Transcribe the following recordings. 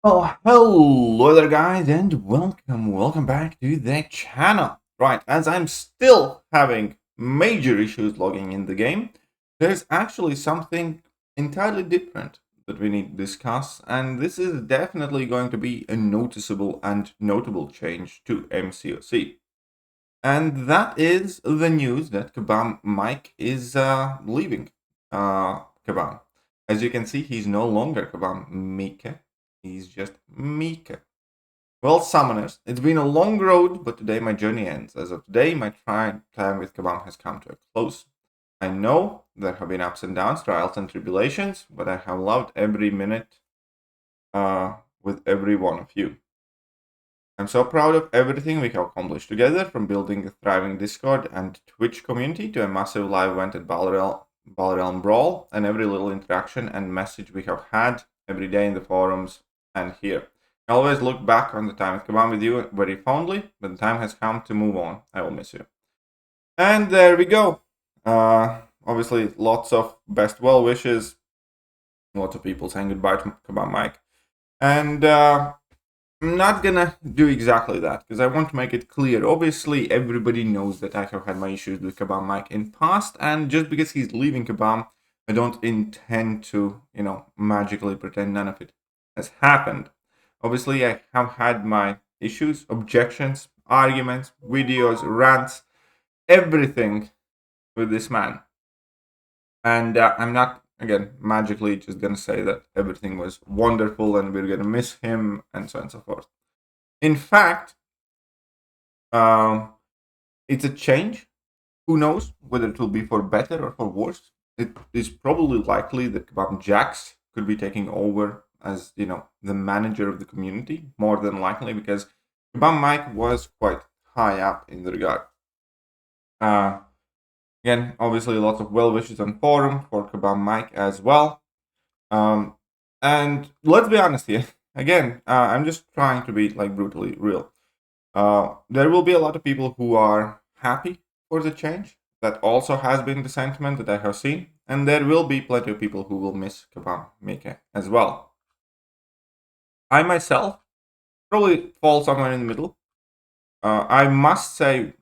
Oh, hello there guys and welcome back to the channel. Right, as I'm still having major issues logging in the game, there's actually something entirely different that we need to discuss, and this is definitely going to be a noticeable and notable change to MCOC. And that is the news that Kabam Mike is leaving Kabam. As you can see, he's no longer Kabam MIIKE. He's just MIIKE. Well, summoners, it's been a long road, but today my journey ends. As of today, my time with Kabam has come to a close. I know there have been ups and downs, trials and tribulations, but I have loved every minute with every one of you. I'm so proud of everything we have accomplished together, from building a thriving Discord and Twitch community to a massive live event at Balrealm Brawl, and every little interaction and message we have had every day in the forums and here. I always look back on the time at Kabam with you very fondly, but the time has come to move on. I will miss you. And there we go. Obviously, lots of best well wishes. Lots of people saying goodbye to Kabam Mike. And I'm not gonna do exactly that because I want to make it clear. Obviously, everybody knows that I have had my issues with Kabam Mike in past, and just because he's leaving Kabam, I don't intend to, magically pretend none of it has happened. Obviously, I have had my issues, objections, arguments, videos, rants, everything with this man. And I'm not, again, magically just gonna say that everything was wonderful and we're gonna miss him and so on and so forth. In fact, it's a change. Who knows whether it will be for better or for worse? It is probably likely that Kabam Jax could be taking over as the manager of the community, more than likely, because Kabam Mike was quite high up in the regard. Again, obviously, lots of well wishes on forum for Kabam Mike as well. And let's be honest here. Again, I'm just trying to be brutally real. There will be a lot of people who are happy for the change. That also has been the sentiment that I have seen. And there will be plenty of people who will miss Kabam MIIKE as well. I myself probably fall somewhere in the middle. I must say,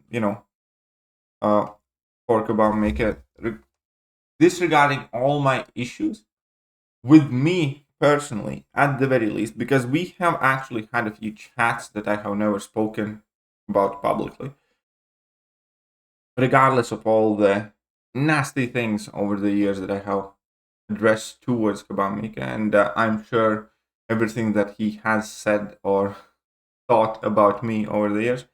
for Kabam MIIKE, disregarding all my issues, with me personally, at the very least, because we have actually had a few chats that I have never spoken about publicly. Regardless of all the nasty things over the years that I have addressed towards Kabam MIIKE, and I'm sure everything that he has said or thought about me over the years,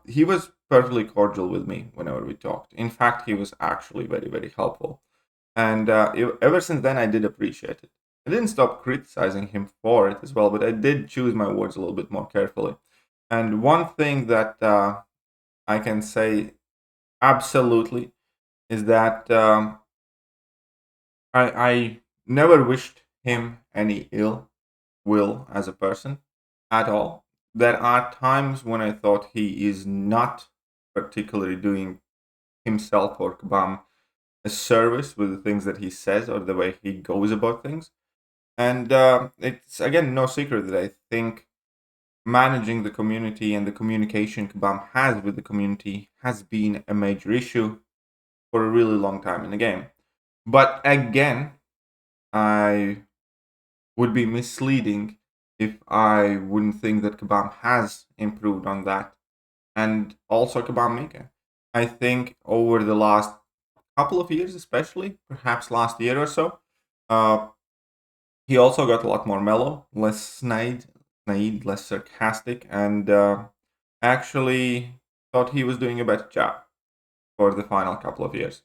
he was perfectly cordial with me whenever we talked. In fact, he was actually very, very helpful. And ever since then, I did appreciate it. I didn't stop criticizing him for it as well, but I did choose my words a little bit more carefully. And one thing that I can say absolutely is that I never wished him any ill will as a person at all. There are times when I thought he is not particularly doing himself or Kabam a service with the things that he says or the way he goes about things. And it's, again, no secret that I think managing the community and the communication Kabam has with the community has been a major issue for a really long time in the game. But again, I would be misleading if I wouldn't think that Kabam has improved on that. And also Kabam MIIKE. I think over the last couple of years, especially, perhaps last year or so, he also got a lot more mellow, less snide, less sarcastic, and actually thought he was doing a better job for the final couple of years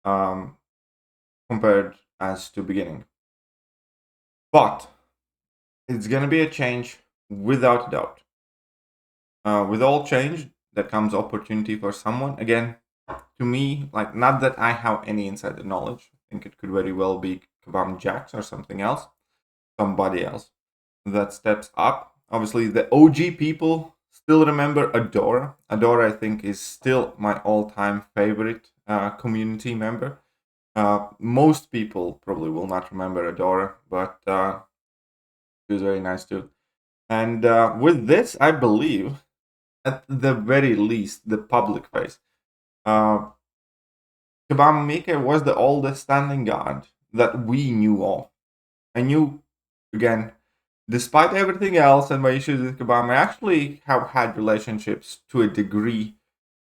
compared as to beginning. But it's going to be a change without doubt. With all change, there comes opportunity for someone. Again, to me, not that I have any insider knowledge. I think it could very well be Kabam Jax or something else, somebody else that steps up. Obviously, the OG people still remember Adora. Adora, I think, is still my all-time favorite community member. Most people probably will not remember Adora, but She was very nice too. And with this, I believe, at the very least, the public face. Uh, Kabam MIIKE was the oldest standing guard that we knew of. I knew, again, despite everything else and my issues with Kabam, I actually have had relationships to a degree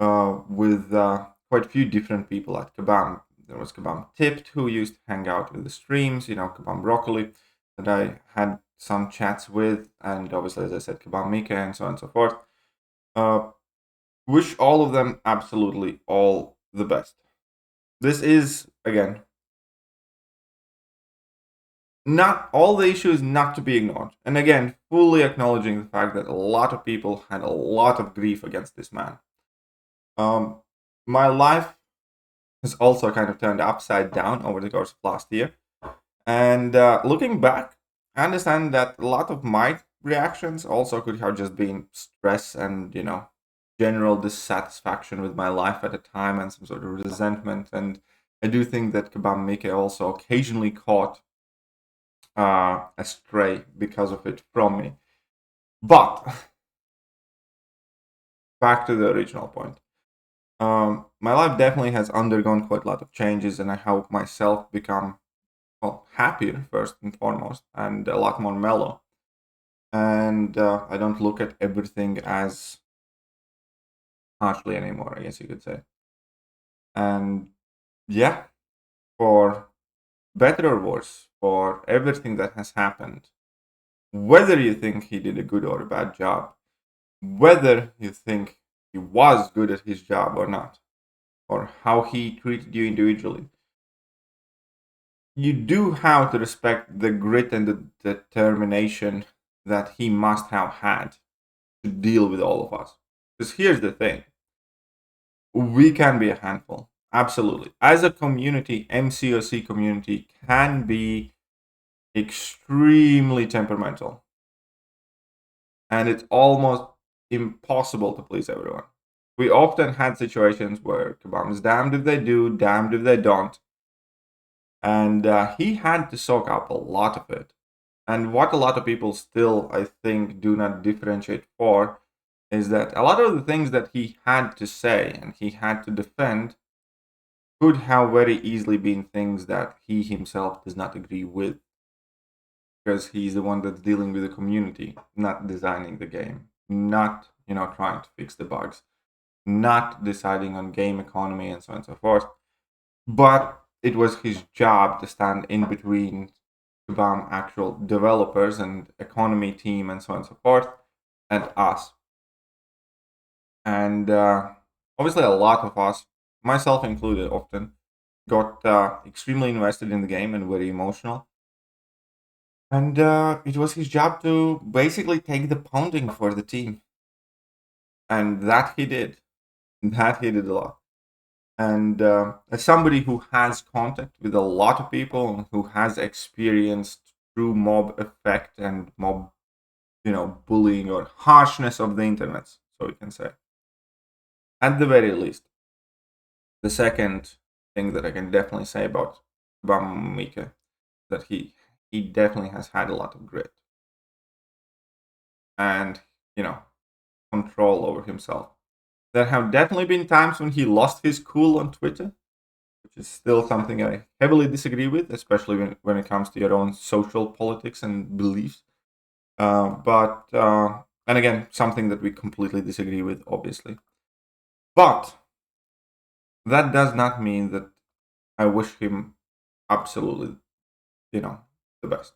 with quite a few different people at Kabam. There was Kabam Tipped, who used to hang out with the streams, Kabam Broccoli, that I had some chats with, and obviously, as I said, Kabam MIIKE, and so on and so forth. Wish all of them absolutely all the best. This is, again, not all the issues not to be ignored. And again, fully acknowledging the fact that a lot of people had a lot of grief against this man. My life has also kind of turned upside down over the course of last year. And looking back, I understand that a lot of my reactions also could have just been stress and, general dissatisfaction with my life at the time and some sort of resentment. And I do think that Kabam MIIKE also occasionally caught astray because of it from me. But back to the original point. My life definitely has undergone quite a lot of changes, and I helped myself become happier first and foremost, and a lot more mellow. And I don't look at everything as harshly anymore, I guess you could say. And yeah, for better or worse, for everything that has happened, whether you think he did a good or a bad job, whether you think he was good at his job or not, or how he treated you individually, you do have to respect the grit and the determination that he must have had to deal with all of us. Because here's the thing, we can be a handful. Absolutely. As a community, MCOC community can be extremely temperamental. And it's almost impossible to please everyone. We often had situations where Kabam is damned if they do, damned if they don't. And he had to soak up a lot of it. And what a lot of people still, I think, do not differentiate for is that a lot of the things that he had to say and he had to defend could have very easily been things that he himself does not agree with, because he's the one that's dealing with the community, not designing the game, not trying to fix the bugs, not deciding on game economy and so on and so forth. But it was his job to stand in between Kabam actual developers and economy team and so on and so forth, and us. And obviously, a lot of us, myself included, often got extremely invested in the game and very emotional. And it was his job to basically take the pounding for the team. And that he did. That he did a lot. And as somebody who has contact with a lot of people and who has experienced true mob effect and mob, bullying or harshness of the internet, so we can say, at the very least, the second thing that I can definitely say about MIIKE, that he definitely has had a lot of grit and control over himself. There have definitely been times when he lost his cool on Twitter, which is still something I heavily disagree with, especially when it comes to your own social politics and beliefs. And again, something that we completely disagree with, obviously. But that does not mean that I wish him absolutely, the best.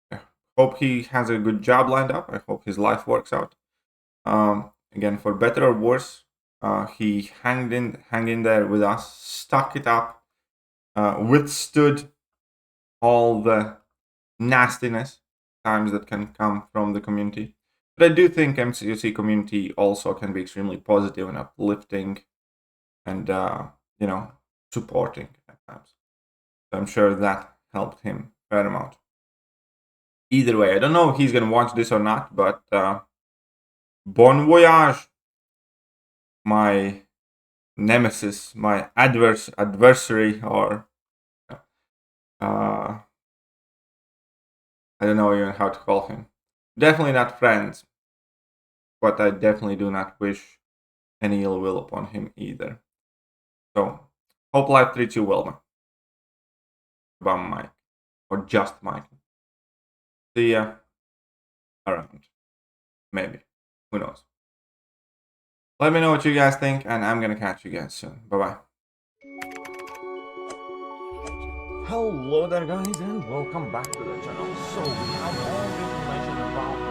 I hope he has a good job lined up. I hope his life works out. Again, for better or worse, he hung in there with us, stuck it up, withstood all the nastiness times that can come from the community. But I do think MCOC community also can be extremely positive and uplifting, and supporting at times. So I'm sure that helped him a fair amount. Either way, I don't know if he's gonna watch this or not, but bon voyage, my nemesis, my adversary, or I don't know even how to call him. Definitely not friends, but I definitely do not wish any ill will upon him either. So, hope life treats you well, man. Kabam, Mike. Or just Mike. See ya around. Maybe. Who knows? Let me know what you guys think, and I'm gonna catch you guys soon. Bye-bye. Hello there guys, and welcome back to the channel. So we have all the information about